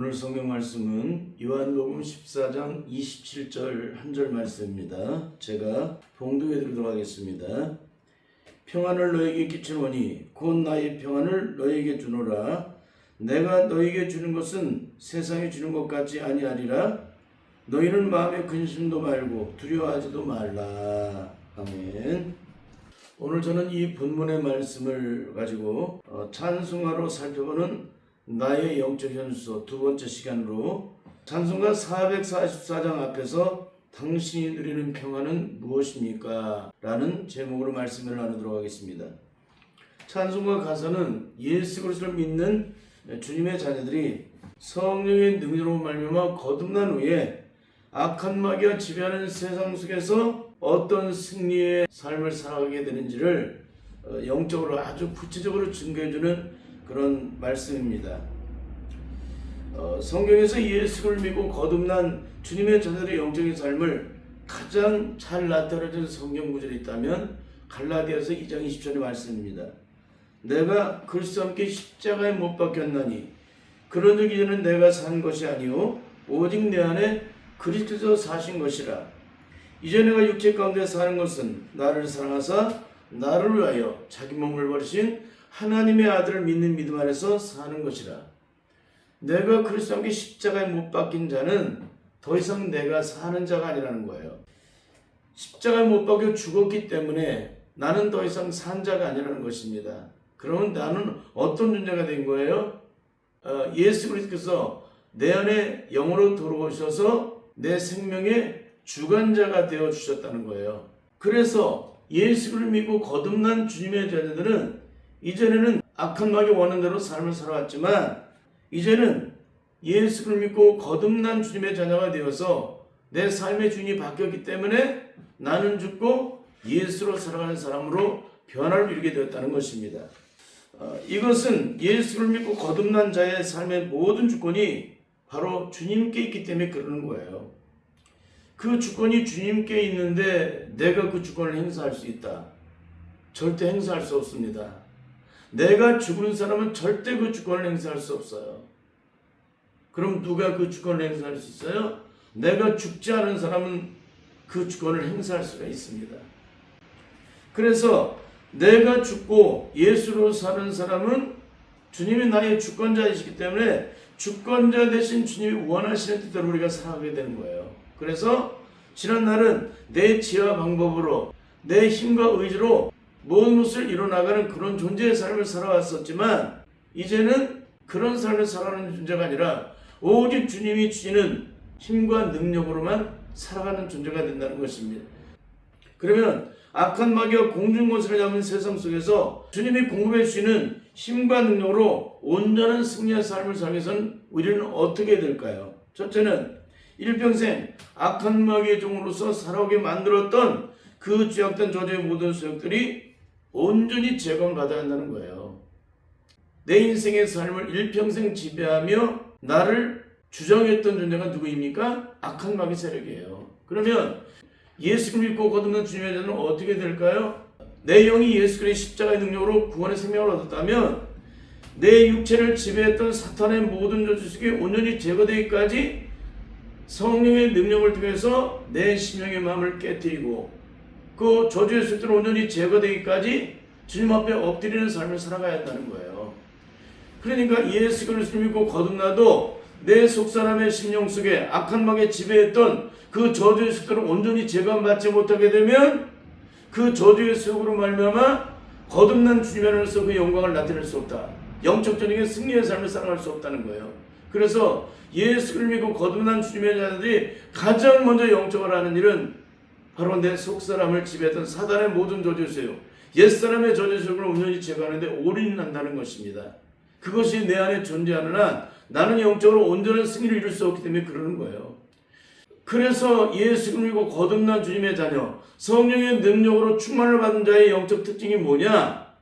오늘 성경 말씀은 요한복음 14장 27절 한 절 말씀입니다. 제가 봉독해 드리도록 하겠습니다. 평안을 너에게 끼치노니 곧 나의 평안을 너에게 주노라. 내가 너에게 주는 것은 세상에 주는 것 같지 아니하리라. 너희는 마음에 근심도 말고 두려워하지도 말라. 아멘. 오늘 저는 이 본문의 말씀을 가지고 찬송가로 살펴보는 나의 영적 현수 두 번째 시간으로 찬송가 444장 앞에서 당신이 누리는 평안은 무엇입니까? 라는 제목으로 말씀을 나누도록 하겠습니다. 찬송가 가사는 예수 그리스도를 믿는 주님의 자녀들이 성령의 능력으로 말미암아 거듭난 후에 악한 마귀가 지배하는 세상 속에서 어떤 승리의 삶을 살아가게 되는지를 영적으로 아주 구체적으로 증거해주는 그런 말씀입니다. 성경에서 예수를 믿고 거듭난 주님의 자녀들의 영적인 삶을 가장 잘 나타내준 성경 구절이 있다면 갈라디아서 2장 20절의 말씀입니다. 내가 그리스도와 함께 십자가에 못 박혔나니 그런즉 이제는 내가 산 것이 아니요 오직 내 안에 그리스도께서 사신 것이라. 이제 내가 육체 가운데 사는 것은 나를 사랑하사 나를 위하여 자기 몸을 버리신 하나님의 아들을 믿는 믿음 안에서 사는 것이라. 내가 그리스도와 함께 십자가에 못 박힌 자는 더 이상 내가 사는 자가 아니라는 거예요. 십자가에 못 박혀 죽었기 때문에 나는 더 이상 산 자가 아니라는 것입니다. 그러면 나는 어떤 존재가 된 거예요? 예수 그리스도께서 내 안에 영으로 들어오셔서 내 생명의 주관자가 되어 주셨다는 거예요. 그래서 예수를 믿고 거듭난 주님의 자녀들은 이전에는 악한 마귀 원하는 대로 삶을 살아왔지만 이제는 예수를 믿고 거듭난 주님의 자녀가 되어서 내 삶의 주인이 바뀌었기 때문에 나는 죽고 예수로 살아가는 사람으로 변화를 이루게 되었다는 것입니다. 이것은 예수를 믿고 거듭난 자의 삶의 모든 주권이 바로 주님께 있기 때문에 그러는 거예요. 그 주권이 주님께 있는데 내가 그 주권을 행사할 수 있다? 절대 행사할 수 없습니다. 내가 죽은 사람은 절대 그 주권을 행사할 수 없어요. 그럼 누가 그 주권을 행사할 수 있어요? 내가 죽지 않은 사람은 그 주권을 행사할 수가 있습니다. 그래서 내가 죽고 예수로 사는 사람은 주님이 나의 주권자이시기 때문에 주권자 대신 주님이 원하시는 뜻대로 우리가 살아가게 되는 거예요. 그래서 지난날은 내 지혜와 방법으로 내 힘과 의지로 모든 것을 이뤄나가는 그런 존재의 삶을 살아왔었지만 이제는 그런 삶을 살아가는 존재가 아니라 오직 주님이 주시는 힘과 능력으로만 살아가는 존재가 된다는 것입니다. 그러면 악한 마귀와 공중권세를 잡은 세상 속에서 주님이 공급해 주시는 힘과 능력으로 온전한 승리의 삶을 살기 위해서는 우리는 어떻게 될까요? 첫째는 일평생 악한 마귀의 종으로서 살아오게 만들었던 그 죄악된 저주의 모든 소욕들이 온전히 제거받아야 한다는 거예요. 내 인생의 삶을 일평생 지배하며 나를 주장했던 존재가 누구입니까? 악한 마귀 세력이에요. 그러면 예수를 믿고 거듭난 주님의 자는 어떻게 될까요? 내 영이 예수 그리스도의 십자가의 능력으로 구원의 생명을 얻었다면 내 육체를 지배했던 사탄의 모든 저주 속에 온전히 제거되기까지 성령의 능력을 통해서 내 심령의 마음을 깨뜨리고 그 저주의 숫들을 온전히 제거되기까지 주님 앞에 엎드리는 삶을 살아가야 한다는 거예요. 그러니까 예수 그리스도를 믿고 거듭나도 내 속사람의 심령 속에 악한 마귀에 지배했던 그 저주의 숫들을 온전히 제거받지 못하게 되면 그 저주의 속으로 말미암아 거듭난 주님 안에서 그 영광을 나타낼 수 없다. 영적적인 승리의 삶을 살아갈 수 없다는 거예요. 그래서 예수를 믿고 거듭난 주님의 자들이 가장 먼저 영적으로 하는 일은 바로 내 속사람을 지배했던 사단의 모든 저주세요. 옛사람의 저주세력을 온전히 제거하는데 올인한다는 것입니다. 그것이 내 안에 존재하는 한 나는 영적으로 온전한 승리를 이룰 수 없기 때문에 그러는 거예요. 그래서 예수를 믿고 거듭난 주님의 자녀, 성령의 능력으로 충만을 받은 자의 영적 특징이 뭐냐?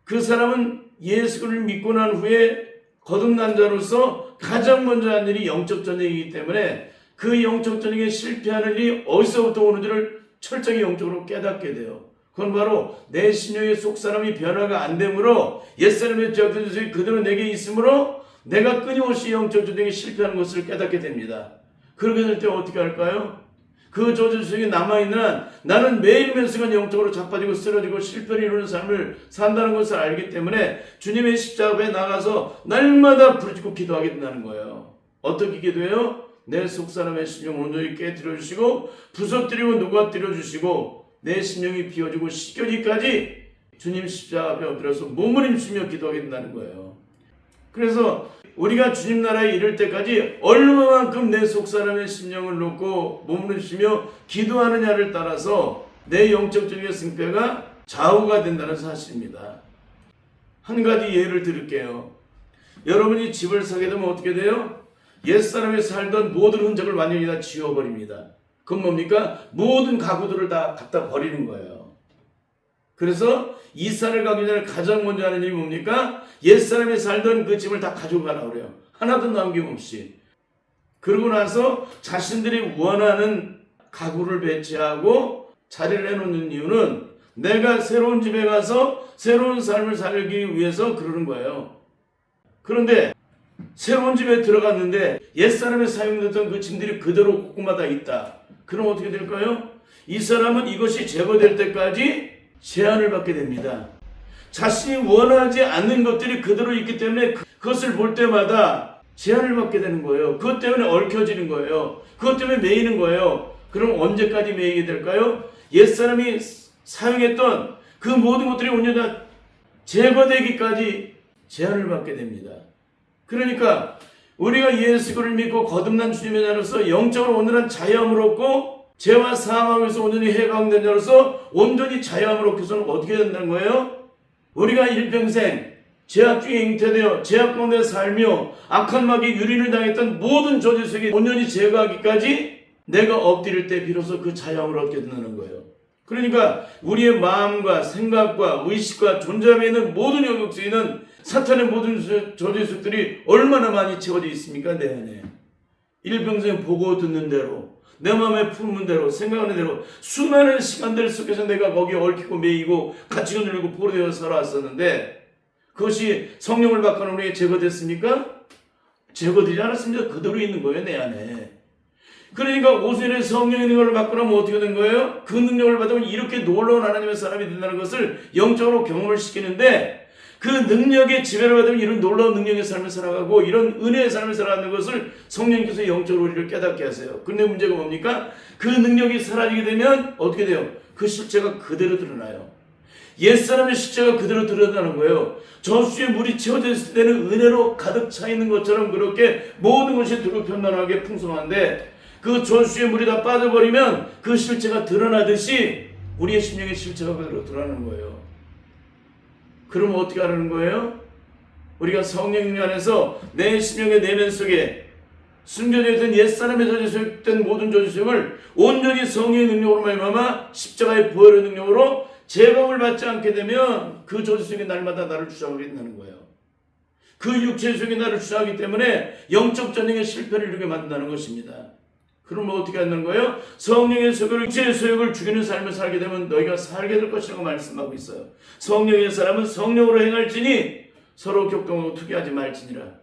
그 사람은 예수를 믿고 난 후에 거듭난 자로서 가장 먼저 한 일이 영적 전쟁이기 때문에 그 영적 전쟁에 실패하는 일이 어디서부터 오는지를 철저히 영적으로 깨닫게 돼요. 그건 바로 내 심령의 속사람이 변화가 안 되므로 옛사람의 죄악된 죄이 그대로 내게 있으므로 내가 끊임없이 영적 전쟁에 실패하는 것을 깨닫게 됩니다. 그렇게 될 때 어떻게 할까요? 그 저주 속에 남아있는 한 나는 매일매일 순간 영적으로 자빠지고 쓰러지고 실패를 이루는 삶을 산다는 것을 알기 때문에 주님의 십자가 앞에 나가서 날마다 부르짖고 기도하게 된다는 거예요. 어떻게 기도해요? 내 속사람의 심령 온전히 깨뜨려주시고 부서뜨리고 녹아뜨려주시고 내 심령이 비워지고 씻겨지기까지 주님 십자가 앞에 엎드려서 몸부림치며 기도하게 된다는 거예요. 그래서 우리가 주님 나라에 이를 때까지 얼마만큼 내 속사람의 심령을 놓고 몸부림치며 기도하느냐를 따라서 내 영적적인 승패가 좌우가 된다는 사실입니다. 한 가지 예를 들을게요. 여러분이 집을 사게 되면 어떻게 돼요? 옛사람이 살던 모든 흔적을 완전히 다 지워버립니다. 그건 뭡니까? 모든 가구들을 다 갖다 버리는 거예요. 그래서 이사를 가기 전에 가장 먼저 하는 일이 뭡니까? 옛사람이 살던 그 집을 다 가지고 가라고 그래요. 하나도 남김없이. 그러고 나서 자신들이 원하는 가구를 배치하고 자리를 해놓는 이유는 내가 새로운 집에 가서 새로운 삶을 살기 위해서 그러는 거예요. 그런데 새로운 집에 들어갔는데 옛사람이 사용됐던 그 짐들이 그대로 곳곳마다 있다. 그럼 어떻게 될까요? 이 사람은 이것이 제거될 때까지 제한을 받게 됩니다. 자신이 원하지 않는 것들이 그대로 있기 때문에 그것을 볼 때마다 제한을 받게 되는 거예요. 그것 때문에 얽혀지는 거예요. 그것 때문에 매이는 거예요. 그럼 언제까지 매이게 될까요? 옛사람이 사용했던 그 모든 것들이 온전히 다 제거되기까지 제한을 받게 됩니다. 그러니까 우리가 예수를 믿고 거듭난 주님의 자로서 영적으로 온전한 자유함을 얻고 죄와 사망에서 온전히 해방된 자로서 온전히 자유함을 얻기 위해서는 어떻게 된다는 거예요? 우리가 일평생 죄악 중에 잉태되어 죄악 가운데 살며 악한 마귀 유린을 당했던 모든 저주 속에 온전히 제거하기까지 내가 엎드릴 때 비로소 그 자유함을 얻게 된다는 거예요. 그러니까 우리의 마음과 생각과 의식과 존재함에 있는 모든 영역 속에 있는 사탄의 모든 저주들이 얼마나 많이 채워져 있습니까? 내 안에. 일평생 보고 듣는 대로 내 마음에 품은 대로 생각하는 대로 수많은 시간들 속에서 내가 거기에 얽히고 매이고 가치가 늘고 포로되어 살아왔었는데 그것이 성령을 받고는 우리에게 제거됐습니까? 제거되지 않았습니다. 그대로 있는 거예요. 내 안에. 그러니까 오순절에 성령의 능력을 받고 나면 어떻게 된 거예요? 그 능력을 받으면 이렇게 놀라운 하나님의 사람이 된다는 것을 영적으로 경험을 시키는데 그 능력의 지배를 받으면 이런 놀라운 능력의 삶을 살아가고 이런 은혜의 삶을 살아가는 것을 성령께서 영적으로 우리를 깨닫게 하세요. 그런데 문제가 뭡니까? 그 능력이 사라지게 되면 어떻게 돼요? 그 실체가 그대로 드러나요. 옛사람의 실체가 그대로 드러나는 거예요. 저수지에 물이 채워졌을 때는 은혜로 가득 차 있는 것처럼 그렇게 모든 것이 두루 편안하게 풍성한데 그 저수지에 물이 다 빠져버리면 그 실체가 드러나듯이 우리의 심령의 실체가 그대로 드러나는 거예요. 그럼 어떻게 하라는 거예요? 우리가 성령 안에서 내 심령의 내면 속에 숨겨져 있던 옛사람의 저주된 모든 저주를 온전히 성령의 능력으로 말미암아 십자가의 부활의 능력으로 제거를 받지 않게 되면 그 저주 속에 날마다 나를 주장하게 된다는 거예요. 그 육체 속에 나를 주장하기 때문에 영적 전쟁의 실패를 이루게 만든다는 것입니다. 그러면 어떻게 하는 거예요? 성령의 소욕을 육체의 소욕을 죽이는 삶을 살게 되면 너희가 살게 될 것이라고 말씀하고 있어요. 성령의 사람은 성령으로 행할지니 서로 격동하고 투기하지 말지니라.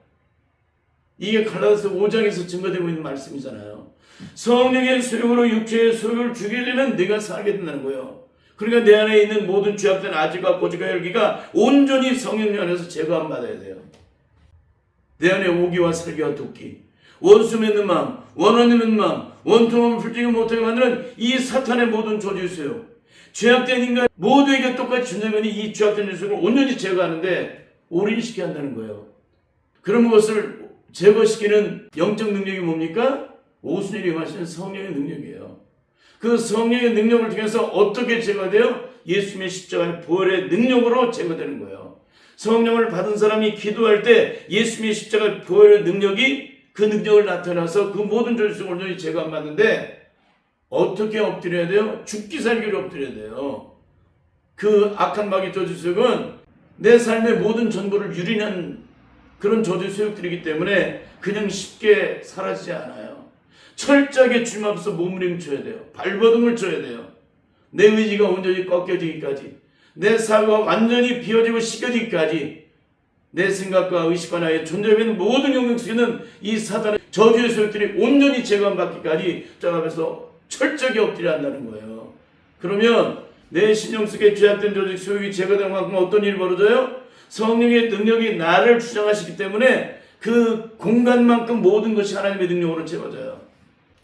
이게 갈라디아서 5장에서 증거되고 있는 말씀이잖아요. 성령의 소욕으로 육체의 소욕을 죽이려면 네가 살게 된다는 거예요. 그러니까 내 안에 있는 모든 죄악된 아지와 고지가 혈기가 온전히 성령 안에서 제거함 받아야 돼요. 내 안에 오기와 살기와 도끼, 원수 맺는 마음, 원한 있는 마음, 원통함을 풀지 못하게 만드는 이 사탄의 모든 저주였어요. 죄악된 인간 모두에게 똑같이 준다면 이 죄악된 녀석을 온전히 제거하는데 올인시켜야 한다는 거예요. 그런 것을 제거시키는 영적 능력이 뭡니까? 오순절이 임하시는 성령의 능력이에요. 그 성령의 능력을 통해서 어떻게 제거돼요? 예수님의 십자가의 부활의 능력으로 제거되는 거예요. 성령을 받은 사람이 기도할 때 예수님의 십자가의 부활의 능력이 그 능력을 나타나서 그 모든 저주를 온전히 제거받는데 어떻게 엎드려야 돼요? 죽기 살기를 엎드려야 돼요. 그 악한 마귀 저주석은 내 삶의 모든 전부를 유린한 그런 저주 소욕들이기 때문에 그냥 쉽게 사라지지 않아요. 철저하게 주님 앞에서 몸부림쳐야 돼요. 발버둥을 쳐야 돼요. 내 의지가 온전히 꺾여지기까지, 내 사고가 완전히 비워지고 씻겨지기까지 내 생각과 의식과 나의 존재에 있는 모든 영역 속에는 이 사단의 저주의 소욕들이 온전히 제거받기까지 저 앞에서 철저하게 엎드려 한다는 거예요. 그러면 내 신령 속에 죄악된 저주 소욕이 제거된 만큼 어떤 일이 벌어져요? 성령의 능력이 나를 주장하시기 때문에 그 공간만큼 모든 것이 하나님의 능력으로 채워져요.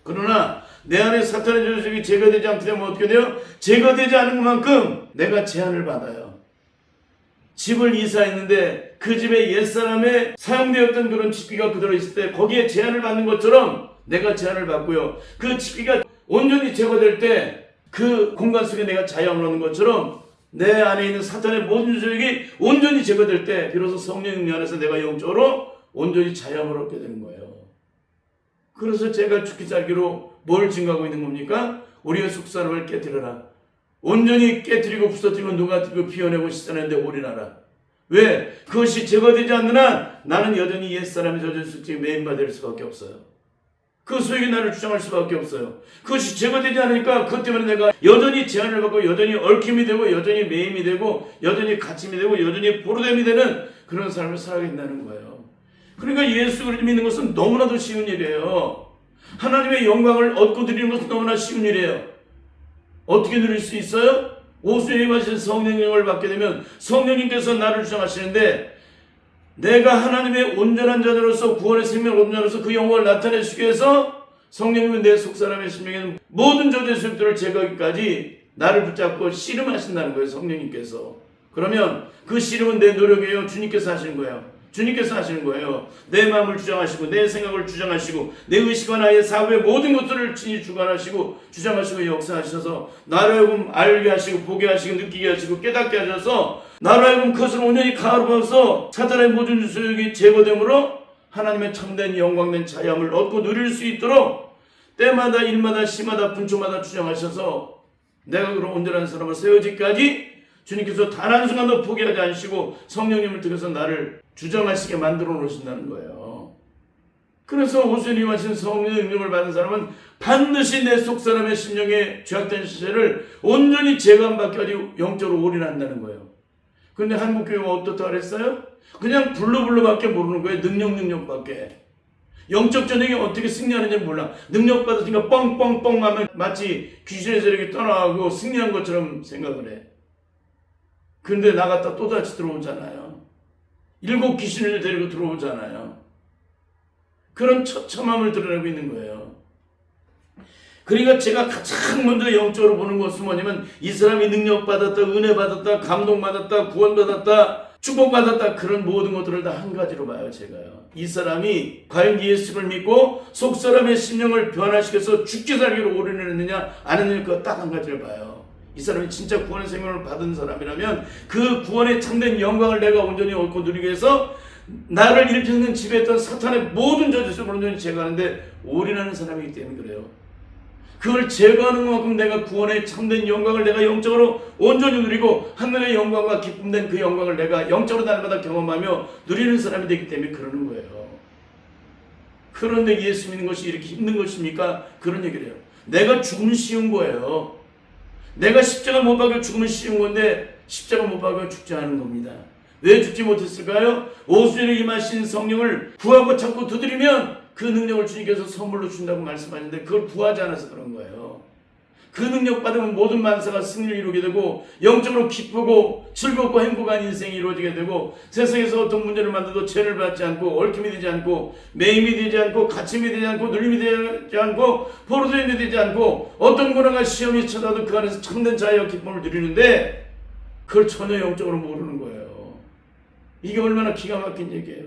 그러나 내 안에 사탄의 저주가 제거되지 않게 되면 어떻게 돼요? 제거되지 않은 것만큼 내가 제한을 받아요. 집을 이사했는데 그 집에 옛사람에 사용되었던 그런 집기가 그대로 있을 때 거기에 제한을 받는 것처럼 내가 제한을 받고요. 그 집기가 온전히 제거될 때 그 공간 속에 내가 자유함을 얻는 것처럼 내 안에 있는 사탄의 모든 조직이 온전히 제거될 때 비로소 성령의 능력 안에서 내가 영적으로 온전히 자유함을 얻게 되는 거예요. 그래서 제가 죽기 살기로 뭘 증거하고 있는 겁니까? 우리의 속사람을 깨뜨려라. 온전히 깨뜨리고 부서뜨리고 녹아뜨리고 비워내고 씻어내는데 올인하라. 왜? 그것이 제거되지 않는 한 나는 여전히 옛사람의 저주 속죄에 매인받을 수밖에 없어요. 그 소욕이 나를 주장할 수밖에 없어요. 그것이 제거되지 않으니까 그것 때문에 내가 여전히 제한을 받고 여전히 얽힘이 되고 여전히 매임이 되고 여전히 갇힘이 되고 여전히 보루됨이 되는 그런 삶을 살아야 된다는 거예요. 그러니까 예수 그리스도를 믿는 것은 너무나도 쉬운 일이에요. 하나님의 영광을 얻고 드리는 것은 너무나 쉬운 일이에요. 어떻게 누릴 수 있어요? 오순절에 마신 성령의 영을 받게 되면 성령님께서 나를 주장하시는데 내가 하나님의 온전한 자녀로서 구원의 생명을 얻은 자로서 그 영광을 나타내시기 위해서 성령님은 내 속사람의 심령에는 모든 저주의 소욕들을 제거하기까지 나를 붙잡고 씨름하신다는 거예요. 성령님께서. 그러면 그 씨름은 내 노력이에요? 주님께서 하시는 거예요? 주님께서 하시는 거예요. 내 마음을 주장하시고 내 생각을 주장하시고 내 의식과 나의 사고의 모든 것들을 친히 주관하시고 주장하시고 역사하셔서 나를 하여금 알게 하시고 보게 하시고 느끼게 하시고 깨닫게 하셔서 나를 하여금 그것을 온전히 가로봐서 사탄의 모든 소욕이 제거되므로 하나님의 참된 영광된 자유함을 얻고 누릴 수 있도록 때마다 일마다 시마다 분초마다 주장하셔서 내가 그런 온전한 사람을 세워지기까지 주님께서 단 한순간도 포기하지 않으시고 성령님을 통해서 나를 주장하시게 만들어 놓으신다는 거예요. 그래서 오순절에 마신 성령의 능력을 받은 사람은 반드시 내 속사람의 심령의 죄악된 시세를 온전히 제거함받기까지 영적으로 올인한다는 거예요. 그런데 한국교회가 어떻다 그랬어요? 그냥 블루블루밖에 모르는 거예요. 능력밖에. 영적 전쟁이 어떻게 승리하는지 몰라. 능력 받으니까 뻥뻥뻥 하면 마치 귀신의 세력이 떠나가고 승리한 것처럼 생각을 해. 근데 나갔다 또다시 들어오잖아요. 7 귀신을 데리고 들어오잖아요. 그런 처참함을 드러내고 있는 거예요. 그러니까 제가 가장 먼저 영적으로 보는 것은 뭐냐면 이 사람이 능력받았다, 은혜받았다, 감동받았다, 구원받았다, 축복받았다, 그런 모든 것들을 다 한 가지로 봐요. 제가요. 이 사람이 과연 예수를 믿고 속사람의 심령을 변화시켜서 죽기 살기로 올인했느냐 안 했느냐, 그거 딱 한 가지를 봐요. 이 사람이 진짜 구원의 생명을 받은 사람이라면 그 구원의 참된 영광을 내가 온전히 얻고 누리기 위해서 나를 일평생 지배했던 사탄의 모든 저주를 온전히 제거하는데 올인하는 사람이기 때문에 그래요. 그걸 제거하는 만큼 내가 구원의 참된 영광을 내가 영적으로 온전히 누리고 하늘의 영광과 기쁨된 그 영광을 내가 영적으로 날마다 경험하며 누리는 사람이 되기 때문에 그러는 거예요. 그런데 예수 믿는 것이 이렇게 힘든 것입니까? 그런 얘기를 해요. 내가 죽으면 쉬운 거예요. 내가 십자가 못 박혀 죽으면 쉬운 건데 십자가 못 박혀 죽지 않은 겁니다. 왜 죽지 못했을까요? 오순절에 임하신 성령을 구하고 찾고 두드리면 그 능력을 주님께서 선물로 준다고 말씀하셨는데 그걸 구하지 않아서 그런 거예요. 그 능력 받으면 모든 만사가 승리를 이루게 되고 영적으로 기쁘고 즐겁고 행복한 인생이 이루어지게 되고 세상에서 어떤 문제를 만들어도 죄를 받지 않고 얽힘이 되지 않고 매임이 되지 않고 갇힘이 되지 않고 눌림이 되지 않고 포로됨이 되지 않고 어떤 고난과 시험이 찾아도 그 안에서 참된 자유와 기쁨을 누리는데 그걸 전혀 영적으로 모르는 거예요. 이게 얼마나 기가 막힌 얘기예요.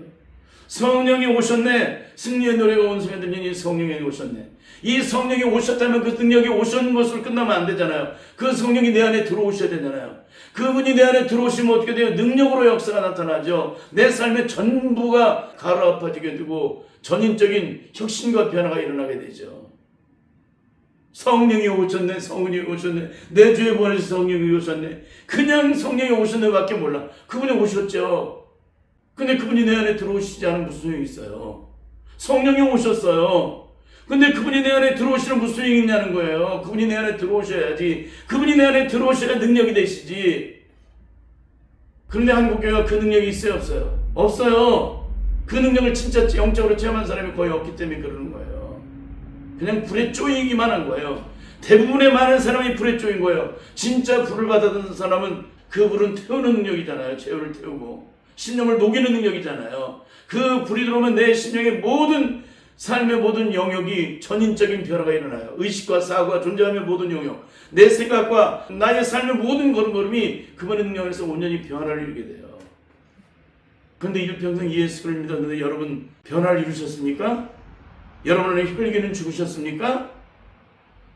성령이 오셨네. 승리의 노래가 온 성에 들리니 성령이 오셨네. 이 성령이 오셨다면 그 능력이 오신 것으로 끝나면 안 되잖아요. 그 성령이 내 안에 들어오셔야 되잖아요. 그분이 내 안에 들어오시면 어떻게 돼요? 능력으로 역사가 나타나죠. 내 삶의 전부가 가라앉아지게 되고 전인적인 혁신과 변화가 일어나게 되죠. 성령이 오셨네. 성령이 오셨네. 내 주에 보내신 성령이 오셨네. 그냥 성령이 오셨네 밖에 몰라. 그분이 오셨죠. 근데 그분이 내 안에 들어오시지 않으면 무슨 소용이 있어요? 성령이 오셨어요. 근데 그분이 내 안에 들어오시는 무슨 소용이 있냐는 거예요. 그분이 내 안에 들어오셔야지. 그분이 내 안에 들어오셔야 능력이 되시지. 그런데 한국교회가 그 능력이 있어요, 없어요? 없어요. 그 능력을 진짜 영적으로 체험한 사람이 거의 없기 때문에 그러는 거예요. 그냥 불에 쪼이기만 한 거예요. 대부분의 많은 사람이 불에 쪼인 거예요. 진짜 불을 받아든 사람은 그 불은 태우는 능력이잖아요. 제어를 태우고 신념을 녹이는 능력이잖아요. 그 불이 들어오면 내 신령의 모든 삶의 모든 영역이 전인적인 변화가 일어나요. 의식과 사고가 존재하며 모든 영역, 내 생각과 나의 삶의 모든 걸음걸음이 그분의 능력에서 온전히 변화를 이루게 돼요. 그런데 일평생 예수를 믿었는데 여러분 변화를 이루셨습니까? 여러분의 혈기는 죽으셨습니까?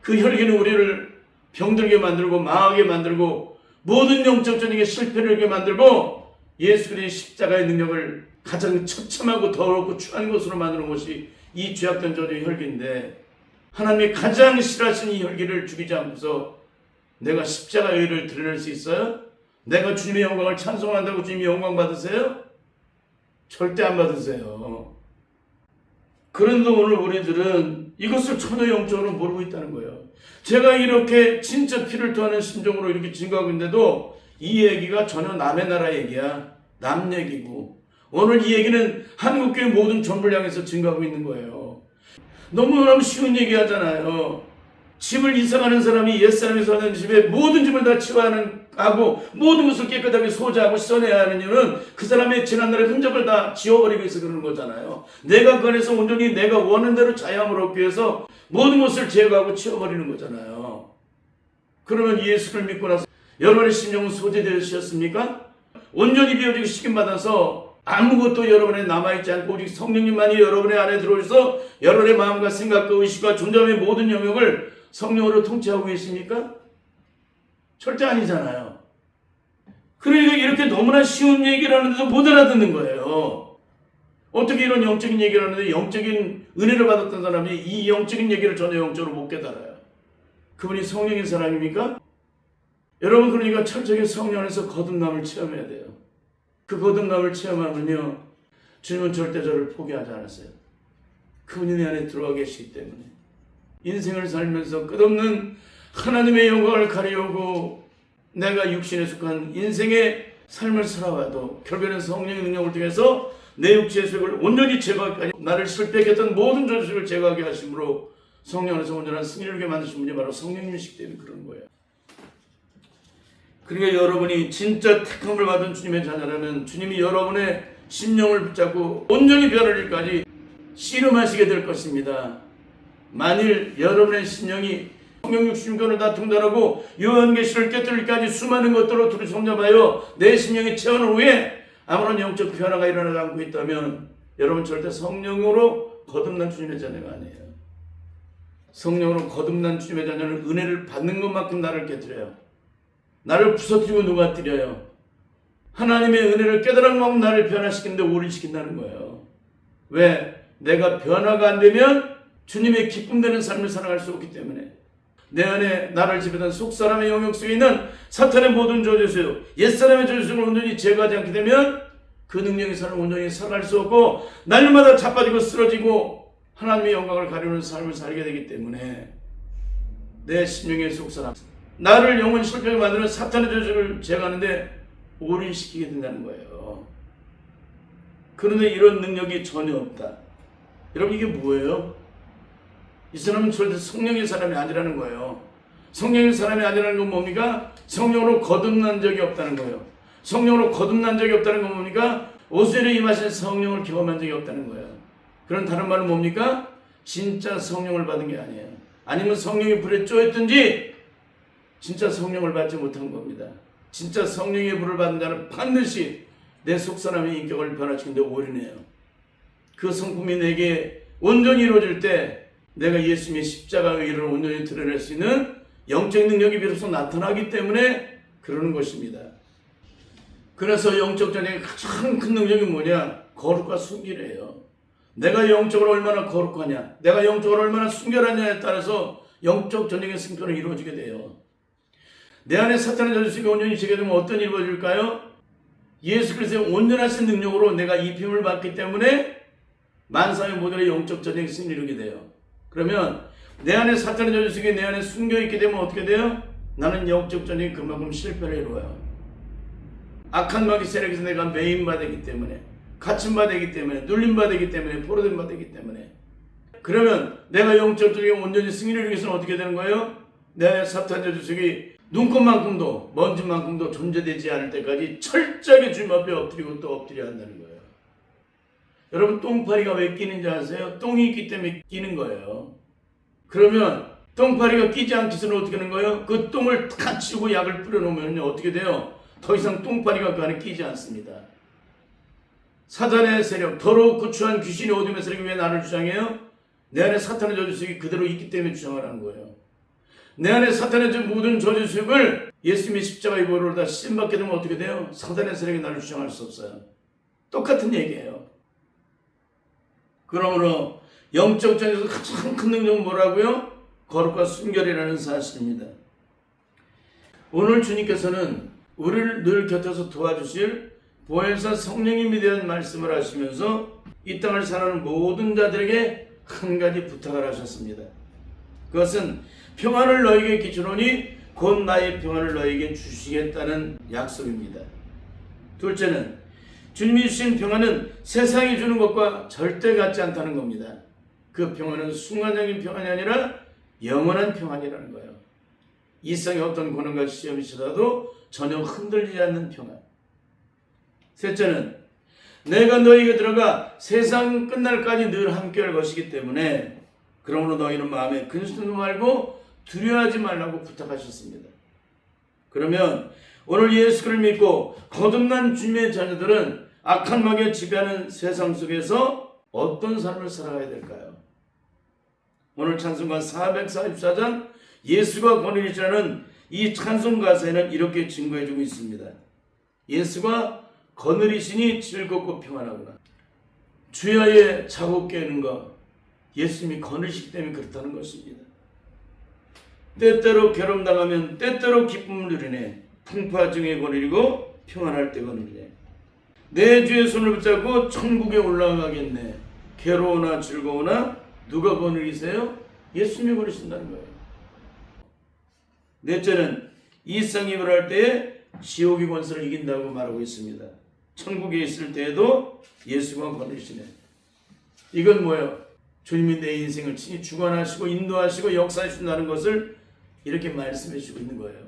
그 혈기는 우리를 병들게 만들고 망하게 만들고 모든 영적 전쟁에 실패를 하게 만들고 예수 그리스도의 십자가의 능력을 가장 처참하고 더럽고 추한 것으로 만드는 것이 이 죄악된 저주의 혈기인데, 하나님이 가장 싫어하시는 이 혈기를 죽이지 않고서 내가 십자가의 의를 드러낼 수 있어요? 내가 주님의 영광을 찬송한다고 주님이 영광 받으세요? 절대 안 받으세요. 그런데 오늘 우리들은 이것을 전혀 영적으로 모르고 있다는 거예요. 제가 이렇게 진짜 피를 토하는 심정으로 이렇게 증거하고 있는데도 이 얘기가 전혀 남의 나라 얘기야. 남 얘기고, 오늘 이 얘기는 한국교회 모든 전부를 향해서 증거하고 있는 거예요. 너무너무 쉬운 얘기 하잖아요. 집을 이사가는 사람이 옛사람이 사는 집에 모든 집을 다 치워하고 모든 것을 깨끗하게 소지하고 씻어내야 하는 이유는 그 사람의 지난날의 흔적을 다 지워버리기 위해서 그러는 거잖아요. 내가 그 안에서 온전히 내가 원하는 대로 자유함을 얻기 위해서 모든 것을 제거하고 치워버리는 거잖아요. 그러면 예수를 믿고 나서 여러분의 심령은 소재되셨습니까? 온전히 비워지고 식임받아서 아무것도 여러분에 남아있지 않고 오직 성령님만이 여러분의 안에 들어오셔서 여러분의 마음과 생각과 의식과 존재의 모든 영역을 성령으로 통치하고 계십니까? 절대 아니잖아요. 그러니까 이렇게 너무나 쉬운 얘기를 하는데도 못 알아듣는 거예요. 어떻게 이런 영적인 얘기를 하는데 영적인 은혜를 받았던 사람이 이 영적인 얘기를 전혀 영적으로 못 깨달아요. 그분이 성령인 사람입니까? 여러분, 그러니까 철저하게 성령 안에서 거듭남을 체험해야 돼요. 그 거듭남을 체험하면요, 주님은 절대 저를 포기하지 않았어요. 그분이 내 안에 들어와 계시기 때문에 인생을 살면서 끝없는 하나님의 영광을 가리우고 내가 육신에 속한 인생의 삶을 살아와도 결국에는 성령의 능력을 통해서 내 육체의 죄를 온전히 제거하게, 나를 실패하게 했던 모든 죄를 제거하게 하심으로 성령 안에서 온전한 승리를 하게 만드신 분이 바로 성령님이시기 때문에 그런 거예요. 그러니까 여러분이 진짜 택함을 받은 주님의 자녀라면 주님이 여러분의 심령을 붙잡고 온전히 변화를까지 씨름하시게 될 것입니다. 만일 여러분의 심령이 성령 66권을 다 통달하고 요한계시를 깨뜨릴까지 수많은 것들로 둘이 성잡하여 내 심령이 채워놓은 후에 아무런 영적 변화가 일어나지 않고 있다면 여러분 절대 성령으로 거듭난 주님의 자녀가 아니에요. 성령으로 거듭난 주님의 자녀는 은혜를 받는 것만큼 나를 깨뜨려요. 나를 부서뜨리고 누가뜨려요. 하나님의 은혜를 깨달은 만큼 나를 변화시키는데 오인시킨다는 거예요. 왜? 내가 변화가 안 되면 주님의 기쁨되는 삶을 살아갈 수 없기 때문에. 내 안에 나를 지배하는 속사람의 영역 속에 있는 사탄의 모든 저주세요, 옛사람의 저주를 온전히 제거하지 않게 되면 그 능력의 삶을 온전히 살아갈 수 없고 날마다 자빠지고 쓰러지고 하나님의 영광을 가리우는 삶을 살게 되기 때문에 내 심령의 속사람, 나를 영원히 실패하게 만드는 사탄의 저주를 제거하는데 올인시키게 된다는 거예요. 그런데 이런 능력이 전혀 없다. 여러분, 이게 뭐예요? 이 사람은 절대 성령의 사람이 아니라는 거예요. 성령의 사람이 아니라는 건 뭡니까? 성령으로 거듭난 적이 없다는 거예요. 성령으로 거듭난 적이 없다는 건 뭡니까? 오순절에 임하신 성령을 경험한 적이 없다는 거예요. 그런 다른 말은 뭡니까? 진짜 성령을 받은 게 아니에요. 아니면 성령이 불에 쪼였든지 진짜 성령을 받지 못한 겁니다. 진짜 성령의 불을 받는 자는 반드시 내 속사람의 인격을 변화시키는 데 올인해요. 그 성품이 내게 온전히 이루어질 때 내가 예수님의 십자가의 일을 온전히 드러낼 수 있는 영적 능력이 비로소 나타나기 때문에 그러는 것입니다. 그래서 영적 전쟁의 가장 큰 능력이 뭐냐? 거룩과 순결이에요. 내가 영적으로 얼마나 거룩하냐, 내가 영적으로 얼마나 순결하냐에 따라서 영적 전쟁의 승패는 이루어지게 돼요. 내 안에 사탄의 저주가 온전히 제거되면 어떤 일이 벌어질까요? 예수 그리스도의 온전하신 능력으로 내가 입힘을 받기 때문에 만사의 모델의 영적 전쟁의 승리를 이루게 돼요. 그러면 내 안에 사탄의 저주 속에 내 안에 숨겨있게 되면 어떻게 돼요? 나는 영적 전쟁이 그만큼 실패를 이루어요. 악한 마귀 세력에서 내가 매인받았기 때문에 갇힌 바 되기 때문에, 눌린 바 되기 때문에, 포로된 바 되기 때문에. 그러면 내가 영적으로 온전히 승리를 이루기 위해서는 어떻게 되는 거예요? 내 사탄의 주석이 눈꽃만큼도 먼지만큼도 존재되지 않을 때까지 철저하게 주님 앞에 엎드리고 또 엎드려야 한다는 거예요. 여러분, 똥파리가 왜 끼는지 아세요? 똥이 있기 때문에 끼는 거예요. 그러면 똥파리가 끼지 않기 위해서는 어떻게 하는 거예요? 그 똥을 다 치우고 약을 뿌려놓으면 어떻게 돼요? 더 이상 똥파리가 그 안에 끼지 않습니다. 사단의 세력, 더러고 추한 귀신이 어둠의 세력이 왜 나를 주장해요? 내 안에 사탄의 저주색이 그대로 있기 때문에 주장을 하는 거예요. 내 안에 사탄의 모든 저주색을 예수님의 십자가의 보혈로 다 씻음받게 되면 어떻게 돼요? 사단의 세력이 나를 주장할 수 없어요. 똑같은 얘기예요. 그러므로 영적 전에서 가장 큰 능력은 뭐라고요? 거룩과 순결이라는 사실입니다. 오늘 주님께서는 우리를 늘 곁에서 도와주실 보혜사 성령님에 대한 말씀을 하시면서 이 땅을 살아가는 모든 자들에게 한 가지 부탁을 하셨습니다. 그것은 평안을 너에게 기초로니 곧 나의 평안을 너에게 주시겠다는 약속입니다. 둘째는 주님이 주신 평안은 세상이 주는 것과 절대 같지 않다는 겁니다. 그 평안은 순간적인 평안이 아니라 영원한 평안이라는 거예요. 이 세상에 어떤 고난과 시험이 있어도 전혀 흔들리지 않는 평안. 셋째는 내가 너희에게 들어가 세상 끝날까지 늘 함께할 것이기 때문에 그러므로 너희는 마음에 근심도 말고 두려워하지 말라고 부탁하셨습니다. 그러면 오늘 예수를 믿고 거듭난 주님의 자녀들은 악한 마귀가 지배하는 세상 속에서 어떤 삶을 살아가야 될까요? 오늘 찬송가 444장 예수가 거느리시라는 이 찬송 가사에는 이렇게 증거해주고 있습니다. 예수가 거느리시니 즐겁고 평안하구나. 주야의 자고 깨는 것, 예수님이 거느리시기 때문에 그렇다는 것입니다. 때때로 괴로움당하면 때때로 기쁨을 누리네. 풍파 중에 거느리고 평안할 때 거느리네. 내 주의 손을 붙잡고 천국에 올라가겠네. 괴로우나 즐거우나 누가 거느리세요? 예수님이 거느리신다는 거예요. 넷째는 이 세상이 벌할 때에 지옥의 권세를 이긴다고 말하고 있습니다. 천국에 있을 때에도 예수가 거느리시네. 이건 뭐예요? 주님이 내 인생을 친히 주관하시고 인도하시고 역사하신다는 것을 이렇게 말씀해 주고 있는 거예요.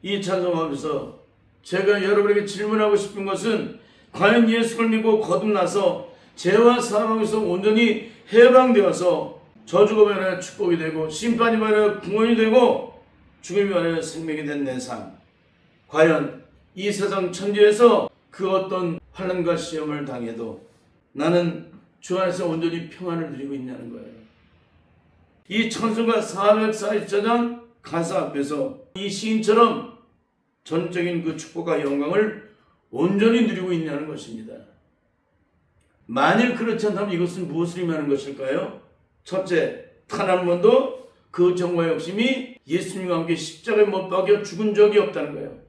이 찬송하면서 제가 여러분에게 질문하고 싶은 것은 과연 예수를 믿고 거듭나서 죄와 사망에서 온전히 해방되어서 저주가 아니라 축복이 되고 심판이 아니라 구원이 되고 죽음이 아니라 생명이 된 내 삶, 과연 이 세상 천지에서 그 어떤 환난과 시험을 당해도 나는 주 안에서 온전히 평안을 누리고 있냐는 거예요. 이 찬송가 444장 가사 앞에서 이 시인처럼 전적인 그 축복과 영광을 온전히 누리고 있냐는 것입니다. 만일 그렇지 않다면 이것은 무엇을 의미하는 것일까요? 첫째, 단 한 번도 그 정과 욕심이 예수님과 함께 십자가에 못 박여 죽은 적이 없다는 거예요.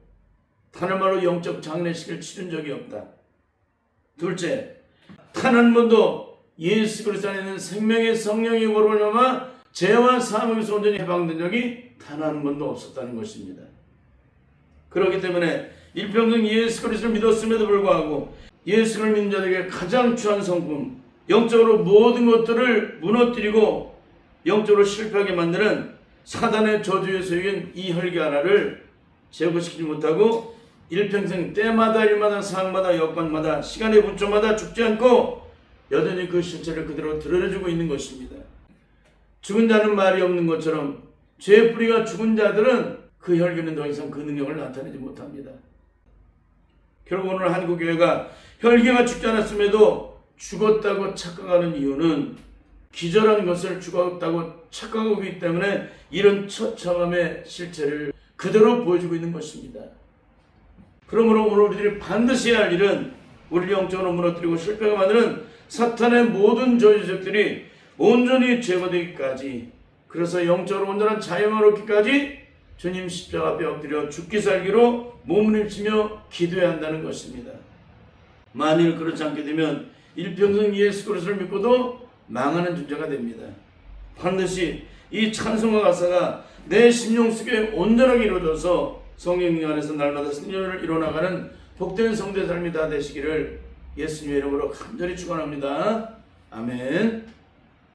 단 한 번도 영적 장례식을 치른 적이 없다. 둘째, 단 한 번도 예수 그리스도 안에 있는 생명의 성령의 보혈로 남아 죄와 사망에서 온전히 해방된 적이 단 한 번도 없었다는 것입니다. 그렇기 때문에 일평생 예수 그리스도를 믿었음에도 불구하고 예수를 믿는 자들에게 가장 귀한 성품, 영적으로 모든 것들을 무너뜨리고 영적으로 실패하게 만드는 사단의 저주의 소유인 이 혈기 하나를 제거시키지 못하고 일평생 때마다 일마다 상황마다 여건마다 시간의 분초마다 죽지 않고 여전히 그 실체를 그대로 드러내주고 있는 것입니다. 죽은 자는 말이 없는 것처럼 죄의 뿌리가 죽은 자들은 그 혈기는 더 이상 그 능력을 나타내지 못합니다. 결국 오늘 한국교회가 혈기가 죽지 않았음에도 죽었다고 착각하는 이유는 기절한 것을 죽었다고 착각하고 있기 때문에 이런 처참함의 실체를 그대로 보여주고 있는 것입니다. 그러므로 오늘 우리들이 반드시 해야 할 일은 우리를 영적으로 무너뜨리고 실패하게 만드는 사탄의 모든 저주적들이 온전히 제거되기까지, 그래서 영적으로 온전한 자유를 얻기까지 주님 십자가 앞에 엎드려 죽기 살기로 몸을 일치며 기도해야 한다는 것입니다. 만일 그렇지 않게 되면 일평생 예수 그리스도를 믿고도 망하는 존재가 됩니다. 반드시 이 찬송가 가사가 내 심령 속에 온전하게 이루어져서 성령 안에서 날마다 승리를 이뤄나가는 복된 성대 삶이 다 되시기를 예수님의 이름으로 간절히 축원합니다. 아멘.